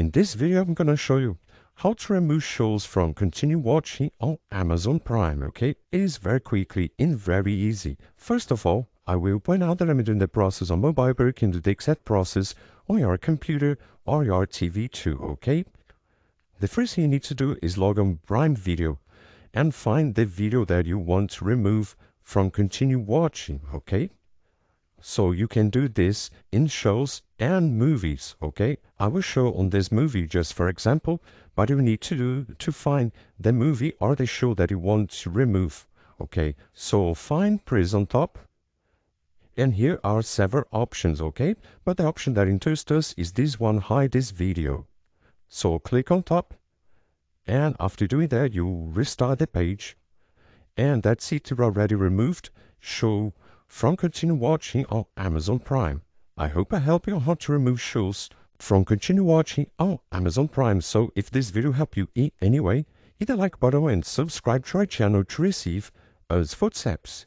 In this video, I'm gonna show you how to remove shows from continue watching on Amazon Prime, okay? It is very quickly and very easy. First of all, I will point out that I'm doing the process on mobile, but you can do the exact process on your computer or your TV too, okay? The first thing you need to do is log on Prime Video and find the video that you want to remove from continue watching, okay? So you can do this in shows and movies, okay? I will show on this movie just for example, what you need to do to find the movie or the show that you want to remove, okay? So find Prison Top, and here are several options, okay? But the option that interests us is this one, hide this video. So click on top, and after doing that, you restart the page, and that's it, you're already removed show from continue watching on Amazon Prime. I hope I helped you on how to remove shows from continue watching on Amazon Prime. So if this video helped you in any way, hit the like button and subscribe to our channel to receive us footsteps.